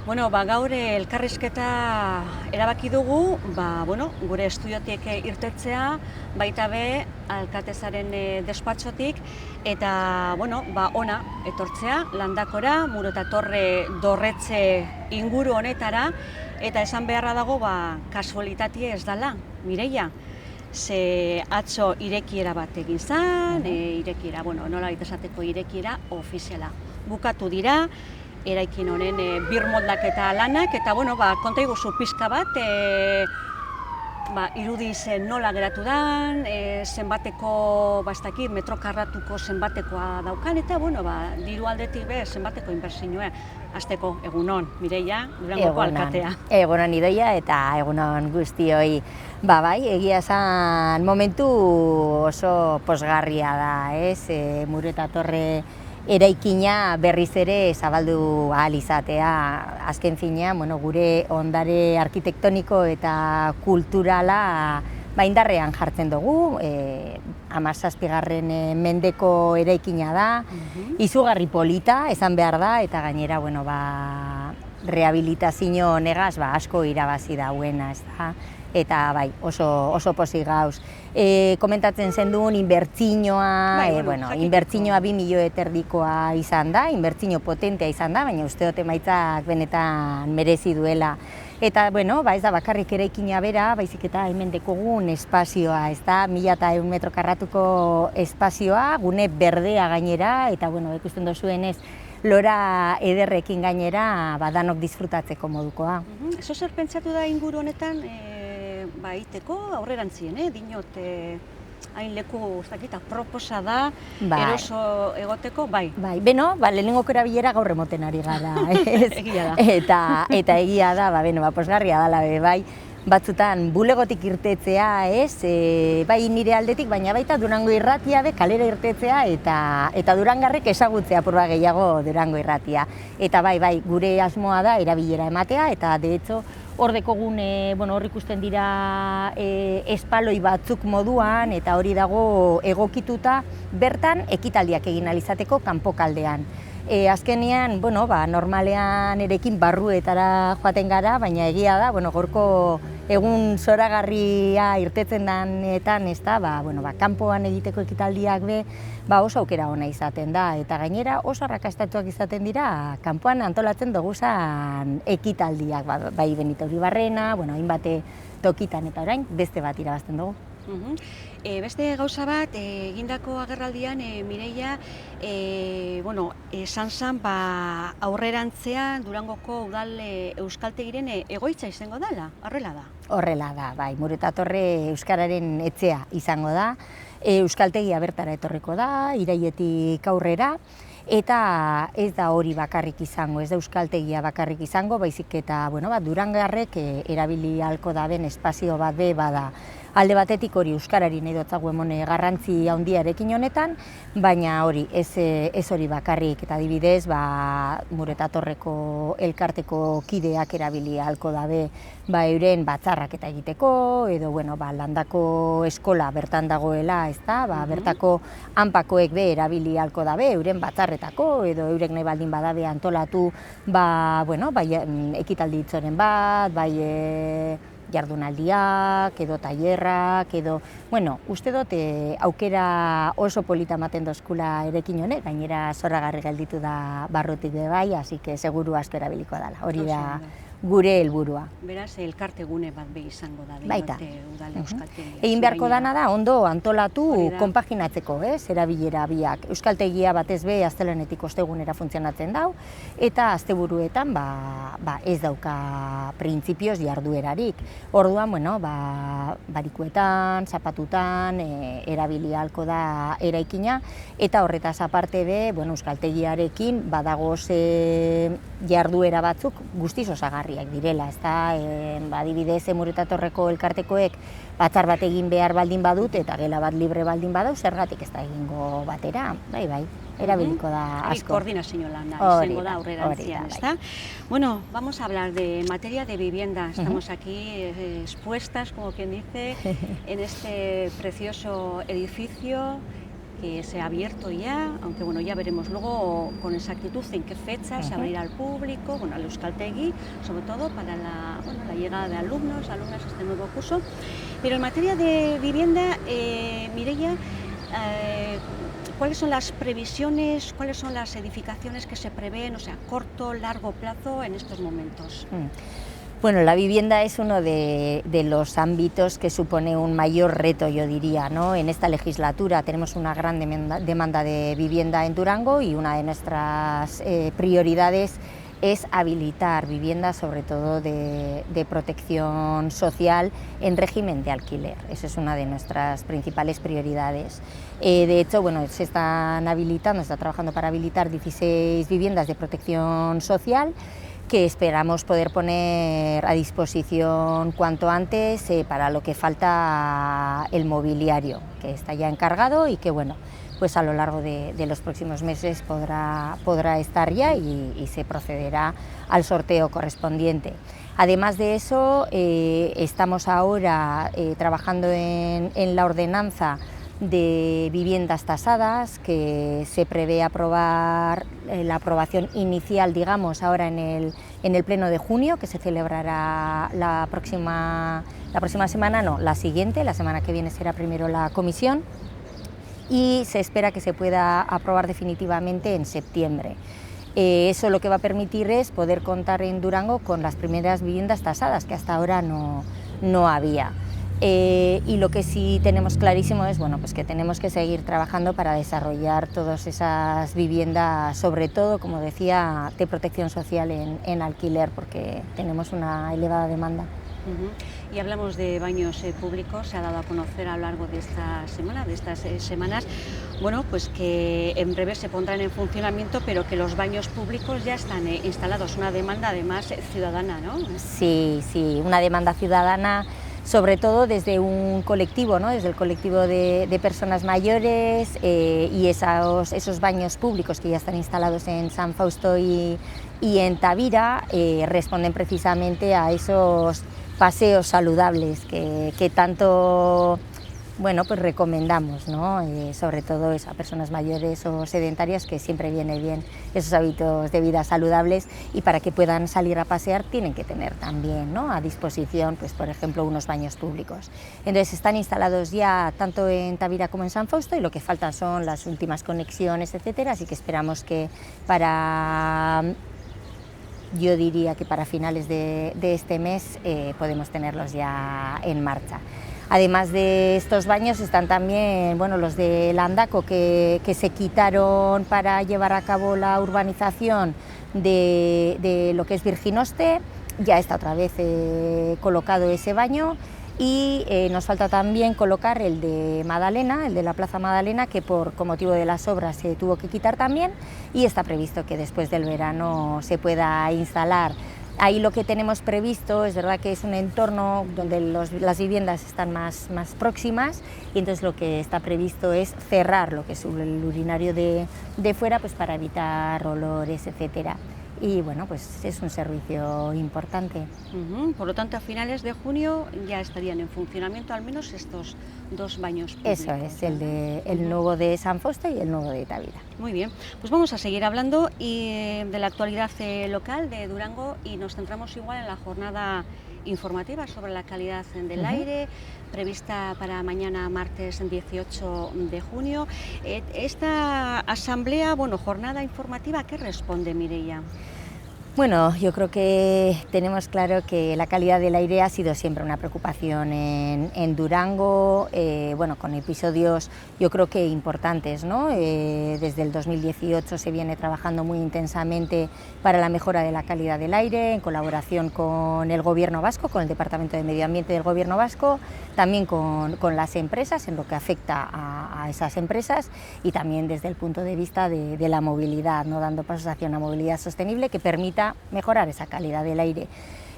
Bueno, gaur elkarrizketa erabaki dugu, gure estudiotik irtetzea, baita be alkatezaren despatxotik, eta ona etortzea Landakora, Muruetatorre dorretxe inguru honetara, eta esan beharra dago kasualitatea ez dela, Mireia. Ze atzo irekiera bat egin zen, irekiera, nola esateko irekiera ofiziala. Bukatu dira, eraikin honen birmoldaketa lanak, eta konta iguzu pixka bat, irudiz nola geratu dan, zenbateko, metro karratuko zenbatekoa daukan, eta diru aldetik zenbateko inbertsioa. Azteko, egunon, Mireia, Durangoko alkatea. Egunon Idoia eta egunon guztioi. Bai, egia esan momentu oso posgarria da, ez? Muruetatorre eraikina berriz ere zabaldu ahal izatea. Azken finean, gure ondare arkitektoniko eta kulturala indarrean jartzen dugu. 17. Mendeko eraikina da, izugarri polita, esan behar da, eta gainera, rehabilitazio honegaz asko irabazi dauena, ez da. Eta oso pozik gauz. Komentatzen zen duen inbertsioa, inbertsioa 2 milioi erdikoa izan da, inbertsio potentea izan da, baina uste dut emaitzak benetan merezi duela. Eta, ez da bakarrik eraikina bera, baizik eta hemen dekogun espazioa, ez da, 1100 metro karratuko espazioa, gune berdea gainera, eta, ikusten dozuenez, lora ederrekin gainera, danok disfrutatzeko modukoa. Eso zer pentsatu da inguru honetan, iteko aurrerantzien, dinot, hain leku, proposa da, eroso egoteko, lehenengoko erabilera gaur emoten ari gara, egia da. Eta egia da, posgarria dela, batzutan bulegotik irtetzea, nire aldetik, baina baita Durango Irratia kalera irtetzea eta Durangarrek ezagutzea purba gehiago Durango Irratia. Eta gure asmoa da erabilera ematea, eta de hecho hor dekogun, hor ikusten dira espaloi batzuk moduan, eta hori dago egokituta bertan ekitaldiak egin ahal izateko kanpokaldean. Azkenean, normalean erekin barruetara joaten gara, baina egia da, gorko egun zoragarria irtetzen denetan, kanpoan egiteko ekitaldiak oso aukera ona izaten da, eta gainera oso arrakastatuak izaten dira kanpoan antolatzen duguzan ekitaldiak, bai Benito Uribarrena, hainbat tokitan, eta orain beste bat irabazten dugu. Beste gauza bat, egindako agerraldian, Mireia, esan zen aurrerantzean Durangoko udal euskaltegiren egoitza izango dela, horrela da? Horrela da, Muruetatorre euskararen etxea izango da, euskaltegia bertara etorriko da, iraietik aurrera, eta ez da hori bakarrik izango, ez da euskaltegia bakarrik izango, baizik eta Durangarrek erabili ahalko daben espazio bat bada. Alde batetik hori euskarari nahi dotzagu emone garrantzi handiarekin honetan, baina hori ez hori bakarrik, eta adibidez Muruetatorreko elkarteko kideak erabili ahalko dabe euren batzarrak eta egiteko, edo Landako eskola bertan dagoela, bertako hanpakoek erabili ahalko dabe euren batzarretako, edo eurek nahi baldin badabe antolatu ekitaldi itzoren bat, jardunaldiak, edo tailerrak, edo, uste dut aukera oso polita ematen dozkula erekin honek, gainera zoragarri gelditu da barrutik hasi que seguru asko erabiliko dela, hori da gure helburua. Beraz, elkartegune bat izango da, baita. Udal euskaltegia. Egin beharko dana da, ondo antolatu konpaginatzeko, erabilera biak. Euskaltegia batez astelehenetik ostegunera funtzionatzen dau, eta asteburuetan ez dauka printzipioz jarduerarik. Orduan, barikuetan, zapatutan, erabili ahalko da eraikina, eta horretaz aparte euskaltegiarekin badagoz jarduera batzuk guztiz osagarriak direla, adibidez Muruetatorreko elkartekoek batzar bat egin behar baldin badut eta gela bat libre baldin badau, zergatik ez da egingo batera, erabiliko da asko. Koordinazio lana izango da aurrerantzian, ezta? Bueno, vamos a hablar de materia de vivienda. Estamos aquí expuestas, como quien dice, en este precioso edificio que se ha abierto ya, aunque bueno, ya veremos luego con exactitud en qué fecha se abrirá al público, bueno, al Euskaltegi, sobre todo para la llegada de alumnos, alumnas a este nuevo curso. Pero en materia de vivienda, Mireia, ¿cuáles son las previsiones, cuáles son las edificaciones que se prevén, o sea, corto, largo plazo en estos momentos? Bueno, la vivienda es uno de los ámbitos que supone un mayor reto, yo diría, ¿no? En esta legislatura tenemos una gran demanda de vivienda en Durango y una de nuestras prioridades es habilitar viviendas, sobre todo de protección social, en régimen de alquiler. Esa es una de nuestras principales prioridades. De hecho, bueno, se está trabajando para habilitar 16 viviendas de protección social, que esperamos poder poner a disposición cuanto antes para lo que falta el mobiliario, que está ya encargado y que, bueno, pues a lo largo de los próximos meses podrá estar ya y se procederá al sorteo correspondiente. Además de eso, estamos ahora trabajando en la ordenanza de viviendas tasadas, que se prevé aprobar la aprobación inicial, digamos, ahora en el pleno de junio, que se celebrará la próxima semana, no, la siguiente, la semana que viene será primero la comisión, y se espera que se pueda aprobar definitivamente en septiembre. Eso lo que va a permitir es poder contar en Durango con las primeras viviendas tasadas, que hasta ahora no había. Y lo que sí tenemos clarísimo es, bueno, pues que tenemos que seguir trabajando para desarrollar todas esas viviendas, sobre todo, como decía, de protección social en alquiler, porque tenemos una elevada demanda. Y hablamos de baños públicos. Se ha dado a conocer a lo largo de estas semanas, bueno, pues que en breve se pondrán en funcionamiento, pero que los baños públicos ya están instalados. Una demanda además ciudadana, ¿no? Sí, una demanda ciudadana, sobre todo desde un colectivo, ¿no? Desde el colectivo de personas mayores, y esos baños públicos que ya están instalados en San Fausto y en Tavira responden precisamente a esos paseos saludables que tanto, bueno, pues recomendamos, ¿no? Sobre todo a personas mayores o sedentarias, que siempre viene bien esos hábitos de vida saludables, y para que puedan salir a pasear tienen que tener también, ¿no?, a disposición, pues por ejemplo, unos baños públicos. Entonces están instalados ya tanto en Tavira como en San Fausto, y lo que faltan son las últimas conexiones, etcétera, así que esperamos que yo diría que para finales de este mes podemos tenerlos ya en marcha. Además de estos baños están también, bueno, los de Landaco, que se quitaron para llevar a cabo la urbanización de lo que es Virginoste. Ya está otra vez colocado ese baño, y nos falta también colocar el de Madalena, el de la Plaza Madalena, que con motivo de las obras se tuvo que quitar también, y está previsto que después del verano se pueda instalar. Ahí lo que tenemos previsto es verdad que es un entorno donde las viviendas están más próximas, y entonces lo que está previsto es cerrar lo que es el urinario de fuera, pues para evitar olores, etcétera. Y bueno, pues es un servicio importante. Por lo tanto, a finales de junio ya estarían en funcionamiento al menos estos dos baños públicos. Eso es, el nuevo de San Fausto y el nuevo de Tavira. Muy bien, pues vamos a seguir hablando de la actualidad local de Durango, y nos centramos igual en la jornada informativa sobre la calidad del aire, prevista para mañana martes 18 de junio. Esta asamblea, bueno, jornada informativa, ¿qué responde, Mireia? Bueno, yo creo que tenemos claro que la calidad del aire ha sido siempre una preocupación en Durango, bueno, con episodios yo creo que importantes, ¿no? Desde el 2018 se viene trabajando muy intensamente para la mejora de la calidad del aire, en colaboración con el Gobierno vasco, con el Departamento de Medio Ambiente del Gobierno vasco, también con las empresas, en lo que afecta a esas empresas, y también desde el punto de vista de la movilidad, ¿no?, dando pasos hacia una movilidad sostenible que permita mejorar esa calidad del aire.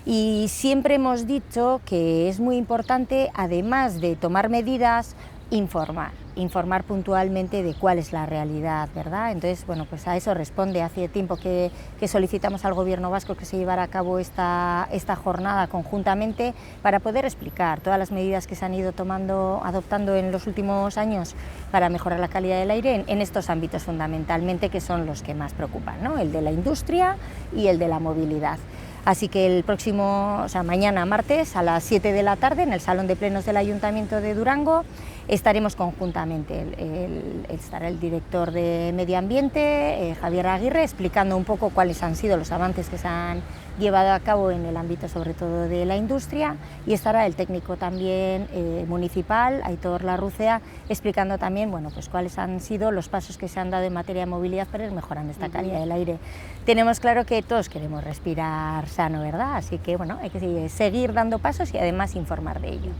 Y siempre hemos dicho que es muy importante, además de tomar medidas, informar. informar puntualmente de cuál es la realidad, ¿verdad? Entonces, bueno, pues a eso responde. Hace tiempo que solicitamos al Gobierno vasco que se llevara a cabo esta jornada conjuntamente para poder explicar todas las medidas que se han ido adoptando en los últimos años para mejorar la calidad del aire en estos ámbitos fundamentalmente, que son los que más preocupan, ¿no? El de la industria y el de la movilidad. Así que el próximo, mañana martes a las 7 de la tarde en el Salón de Plenos del Ayuntamiento de Durango estaremos conjuntamente. Estará el director de Medio Ambiente, Javier Aguirre, explicando un poco cuáles han sido los avances que se han llevado a cabo en el ámbito sobre todo de la industria, y estará el técnico también municipal, Aitor Larrucea, explicando también pues cuáles han sido los pasos que se han dado en materia de movilidad para ir mejorando esta calidad del aire. Tenemos claro que todos queremos respirar sano, ¿verdad? Así que hay que seguir dando pasos y además informar de ello.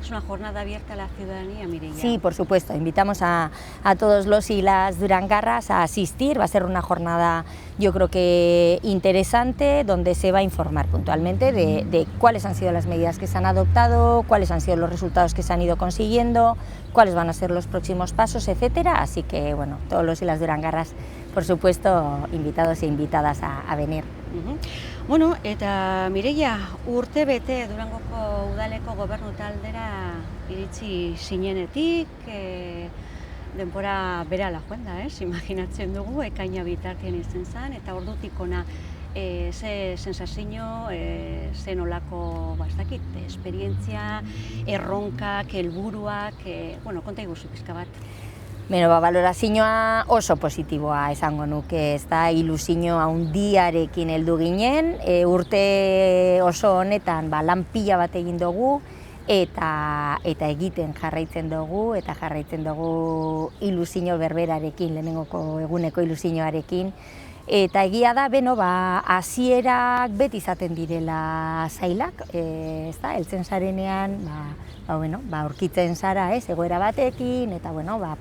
Es una jornada abierta a la ciudadanía, Mireia. Sí, por supuesto, invitamos a todos los y las durangarras a asistir. Va a ser una jornada, yo creo que interesante, donde se va a informar puntualmente de cuáles han sido las medidas que se han adoptado, cuáles han sido los resultados que se han ido consiguiendo, cuáles van a ser los próximos pasos, etcétera. Así que, todos los y las durangarras, por supuesto, invitados e invitadas a venir. Bueno, eta Mireia, urte bete Durangoko udaleko gobernu taldera iritsi zinenetik, denbora berehala joan da, imaginatzen dugu, ekaina bitartean izan zen, eta ordutik hona ze sensazio, ze nolako, ez dakit, esperientzia, erronkak, helburuak, konta iguzu pizka bat. Balorazioa oso positiboa esango nuke, ilusio handiarekin heldu ginen, urte oso honetan lan pila bat egin dugu, eta egiten jarraitzen dugu ilusio berberarekin, lehenengoko eguneko ilusioarekin. Eta egia da, hasierak beti izaten direla zailak, heltzen zarenean, aurkitzen zara, egoera batekin, eta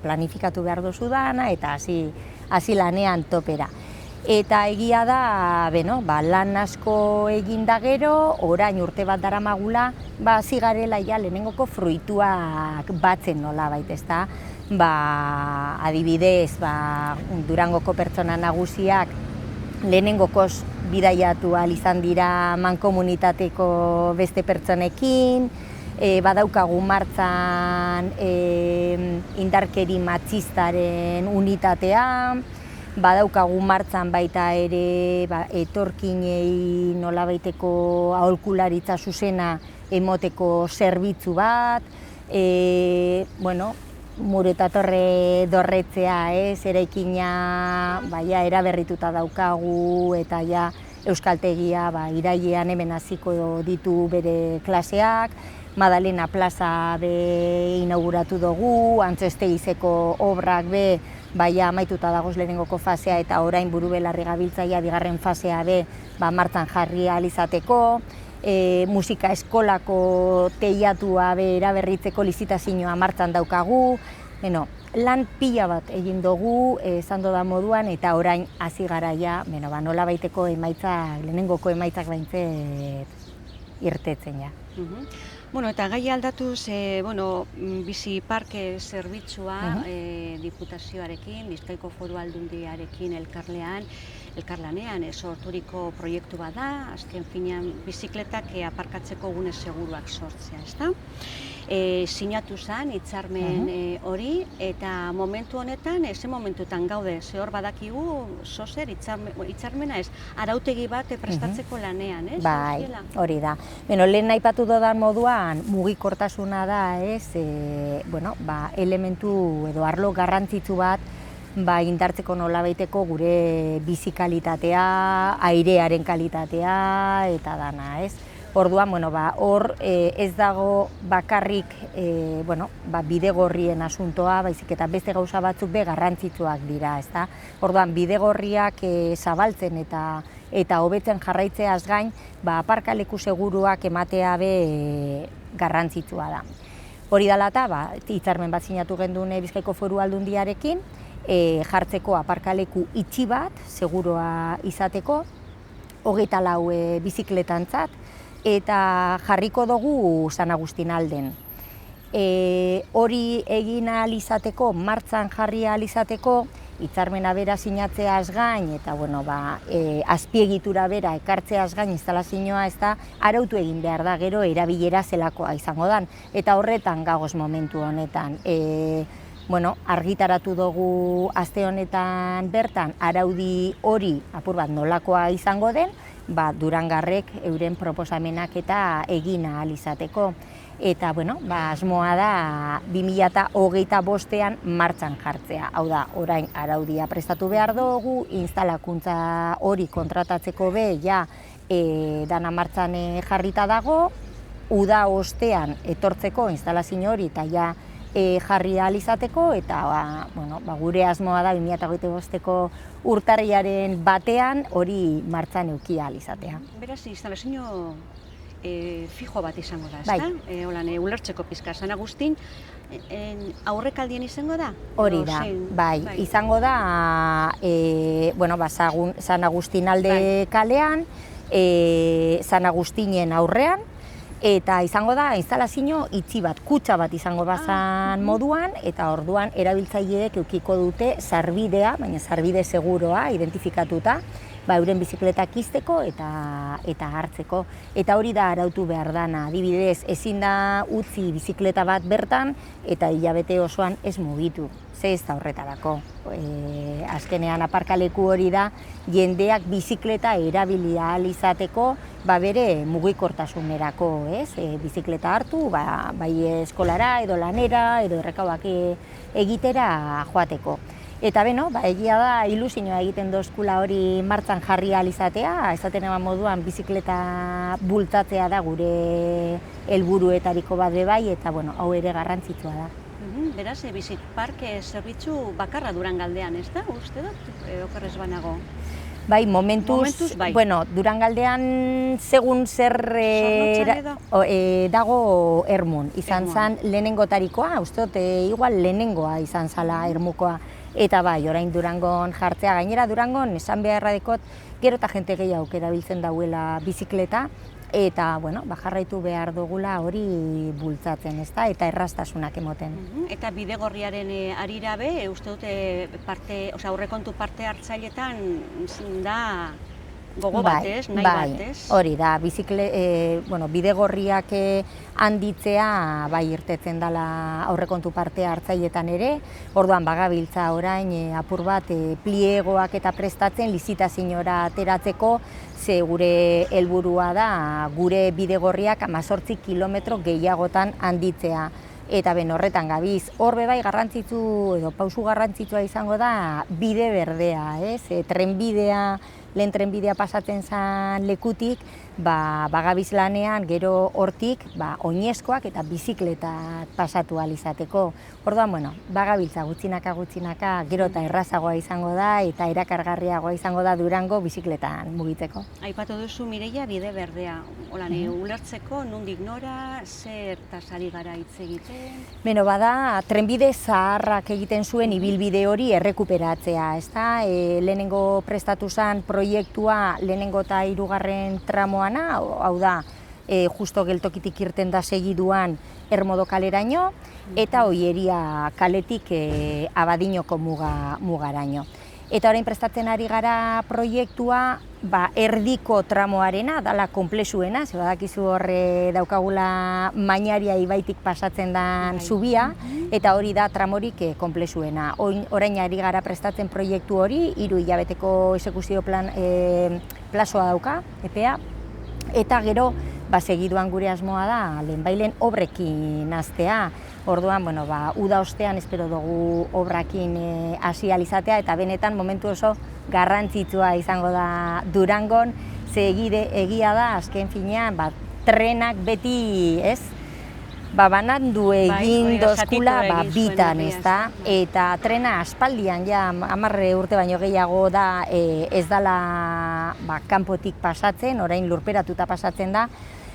planifikatu behar duzu dana, eta hasi lanean topera. Eta egia da, lan asko egin da gero, orain urte bat daramagula, hasi garela lehenengoko fruituak batzen nolabait, ezta? Adibidez, Durangoko pertsona nagusiak lehenengokoz bidaiatu ahal izan dira mankomunitateko beste pertsonekin, badaukagu martzan indarkeri matxistaren unitatea, badaukagu martzan baita ere etorkinei nolabaiteko aholkularitza zuzena emoteko zerbitzu bat, Muretatorre dorretzea, eraikina eraberrituta daukagu, eta euskaltegia irailean hemen hasiko ditu bere klaseak, Madalena Plaza inauguratu dugu, Antxo Estegizeko obrak amaituta dagoz lehenengoko fasea, eta orain Burubelarri gabiltzaia bigarren fasea martzan jarri ahal izateko, musika eskolako teiatua eraberritzeko lizitazioa martzan daukagu, lan pila bat egin dugu, esan da moduan, eta orain hasi garaia, nolabaiteko emaitzak, lehenengoko emaitzak baintzet irtetzen ja. Eta gai aldatuz, bizi parke zerbitzua diputazioarekin, Bizkaiko Foru Aldundiarekin elkarlanean sorturiko proiektu bat da, azken finean bizikletak aparkatzeko gune seguruak sortzea, ezta? Sinatu zen hitzarmen hori, eta momentu honetan, ze momentutan gaude, ze hor badakigu, zozer hitzarmena ez, arautegi bat prestatzeko lanean, ez? Bai, hori da. Lehen aipatu dudan moduan, mugikortasuna da, elementu edo arlo garrantzitsu bat, indartzeko nolabaiteko gure bizi kalitatea, airearen kalitatea, eta dana, ez? Orduan, hor ez dago bakarrik bidegorrien asuntoa, baizik eta beste gauza batzuk garrantzitsuak dira, ezta? Orduan, bidegorriak zabaltzen eta hobetzen jarraitzeaz gain, aparkaleku seguruak ematea garrantzitsua da. Hori dela eta, hitzarmen bat sinatu gendun Bizkaiko Foru Aldundiarekin, jartzeko aparkaleku itxi bat, seguroa izateko, 24 bizikletantzat, eta jarriko dugu San Agustin alden. hori egin ahal izateko, martxan jarri ahal izateko, hitzarmena bera sinatzeaz gain, eta azpiegitura bera ekartzeaz gain instalazioa ez da, arautu egin behar da gero erabilera zelakoa izango dan. Eta horretan gagoz momentu honetan. Argitaratu dugu aste honetan bertan araudi hori apur bat nolakoa izango den, Durangarrek euren proposamenak eta egin ahal izateko. Eta, asmoa da 2025ean martxan jartzea. Hau da, orain araudia prestatu behar dugu, instalakuntza hori kontratatzeko dana martxan jarrita dago, uda ostean etortzeko instalazio hori eta jarri ahal izateko, eta gure asmoa da 2025eko urtarrilaren batean hori martxan eduki ahal izatea. Beraz, instalazio fijo bat izango da, ezta? Ulertzeko pizka, San Agustin aurrekaldien izango da? Hori da, izango da San Agustin alde kalean, San Agustinen aurrean, eta izango da instalazio itxi bat, kutxa bat izango bazan moduan, eta orduan erabiltzaileek edukiko dute sarbidea, baina sarbide seguroa identifikatuta, euren bizikletak izteko eta hartzeko. Eta hori da arautu behar dana. Adibidez, ezin da utzi bizikleta bat bertan eta hilabete osoan ez mugitu. Ze ez da horretarako. Azkenean aparkaleku hori da jendeak bizikleta erabili ahal izateko bere mugikortasunerako, bizikleta hartu, bai eskolara edo lanera edo errekauak egitera joateko. Eta egia da ilusioa egiten dozkula hori martxan jarri ahal izatea, esaten eban moduan bizikleta bultatzea da gure helburuetariko bat bai, eta hau ere garrantzitsua da. Beraz, bizit parke zerbitzu bakarra Durangaldean, ez da? Uste dut, okerrez banago? Bai, momentuz, Durangaldean segun zer dago Ermun. Izan zen lehenengotarikoa, uste dut, igual lehenengoa izan zala Ermukoa. Eta orain Durangon jartzea, gainera Durangon esan beharra dekot, gero eta jente gehiago erabiltzen dauela bizikleta, eta jarraitu behar dugula hori bultzatzen, ezta, eta erraztasunak emoten. Eta bidegorriaren arira be, uste dute aurrekontu parte hartzailetan da gogo batez, nahi batez? Hori da, bidegorriak handitzea irtetzen dela aurrekontu parte hartzailetan ere, orduan bagabiltza orain apur bat pliegoak eta prestatzen lizitaziora ateratzeko, ze gure helburua da gure bidegorriak 18 kilometro gehiagotan handitzea. Eta horretan gabiz, hor bai garrantzitsu edo pausu garrantzitsua izango da bide berdea, trenbidea, lehen trenbidea pasatzen zen lekutik, bagabiz lanean gero hortik oinezkoak eta bizikletak pasatu ahal izateko. Orduan, bagabiltza gutxinaka gero eta errazagoa izango da eta erakargarriagoa izango da Durango bizikletan mugitzeko. Aipatu duzu Mireia bide berdea, ulertzeko nondik nora, zertaz ari gara hitz egiten? Trenbide zaharrak egiten zuen ibilbide hori errekuperatzea, ezta? Lehenengo prestatu zen proiektua lehenengo eta 3. tramoana, hau da, justo geltokitik irten da segiduan Ermodo kaleraino, eta Oieria kaletik Abadinoko mugaraino. Eta orain prestatzen ari gara proiektua, erdiko tramoarena, dala konplexuena, ze badakizu horre daukagula Mainaria ibaitik pasatzen den zubia, eta hori da tramorik konplexuena. Orain ari gara prestatzen proiektu hori, 3 hilabeteko exekuzio plazoa dauka, epea, eta gero, segiduan gure asmoa da, lehenbailen obrekin hastea. Orduan, uda ostean espero dugu obrakin hasi ahal izatea, eta benetan momentu oso garrantzitsua izango da Durangon, ze egia da, azken finean, trenak beti, banandu egin dozkula bitan, ezta? Eta trena aspaldian, 10 urte baino gehiago da, ez dala kanpotik pasatzen, orain lurperatuta pasatzen da,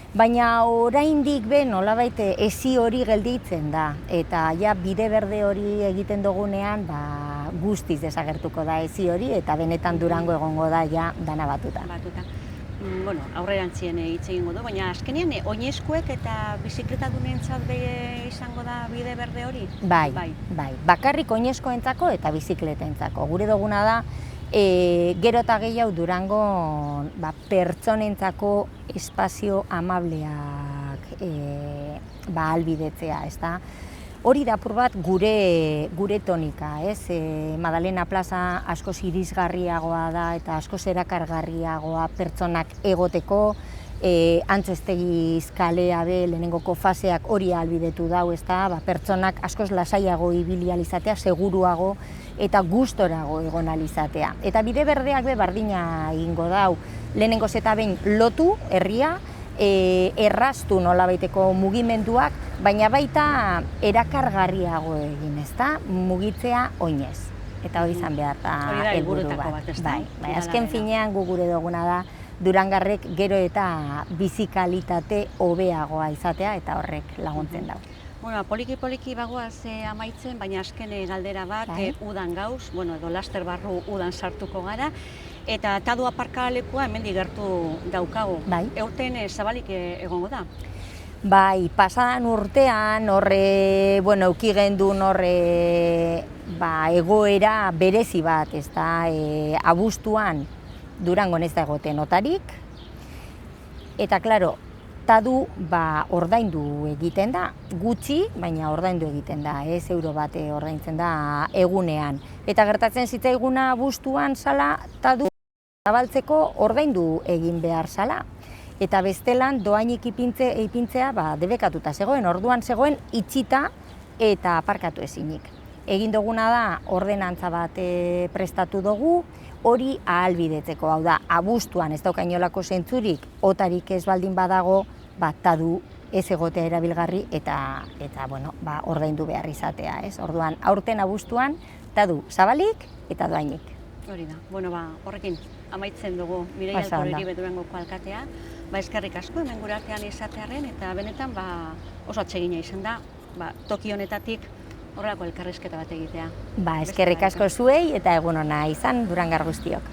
baina oraindik nolabait ezi hori gelditzen da, eta bide berde hori egiten dugunean guztiz desagertuko da ezi hori, eta benetan Durango egongo da dana batuta. bueno, aurrerantzien hitz egingo du, baina azkenean oinezkoek eta bizikletatunentzat be izango da bide berde hori? Bai. Bakarrik oinezkoentzako eta bizikletentzako. Gure duguna da, gero eta gehiago Durangon pertsonentzako espazio amableak ahalbidetzea, ezta? Hori da apur bat gure tonika, ez? Madalena plaza askoz irisgarriagoa da eta askoz erakargarriagoa pertsonak egoteko, Antzeztegiz kalea be lehenengoko faseak hori ahalbidetu dau, ezta? Pertsonak askoz lasaiago ibili ahal izatea, seguruago eta gustorago egon ahal izatea. Eta bide berdeak be bardina egingo dau, lehenengoz eta behin lotu herria, erraztu nolabaiteko mugimenduak, baina baita erakargarriago egin, ezta? Mugitzea oinez. Eta hori izan behar da helburu bat. Bai, azken finean gu gure duguna da Durangarrek gero eta bizikalitate hobeagoa izatea eta horrek laguntzen dau. Bueno, poliki bagoaz amaitzen, baina azken galdera bat, udan gauz, edo laster barru udan sartuko gara, eta Tadu aparkalekua hemendik gertu daukagu. Eurten zabalik egongo da? Bai, pasadan urtean eduki gendun egoera berezi bat, ezta, abuztuan Durangon ez da egoten notarik, eta klaro, Tadu ordaindu egiten da, gutxi, baina ordaindu egiten da, euro bat ordaintzen da egunean. Eta gertatzen zitzaiguna abuztuan zala, Tadu zabaltzeko ordaindu egin behar zala. Eta bestelan doainik ipintzea debekatuta zegoen, orduan zegoen itxita eta aparkatu ezinik. Egin duguna da ordenantza bat prestatu dugu, hori ahalbidetzeko, hau da, abuztuan ez dauka inolako zentzurik, otarik ez baldin badago, Tadu ez egotea erabilgarri eta ordaindu behar izatea, ez? Orduan, aurten abuztuan, Tadu zabalik eta doainik. Hori da, horrekin amaitzen dugu Mireia Altoreri Durangoko alkatea, eskerrik asko hemen gure artean izatearren eta benetan oso atsegina izan da, toki honetatik horrelako elkarrizketa bat egitea. Eskerrik asko zuei eta egun ona izan Durangar guztiok.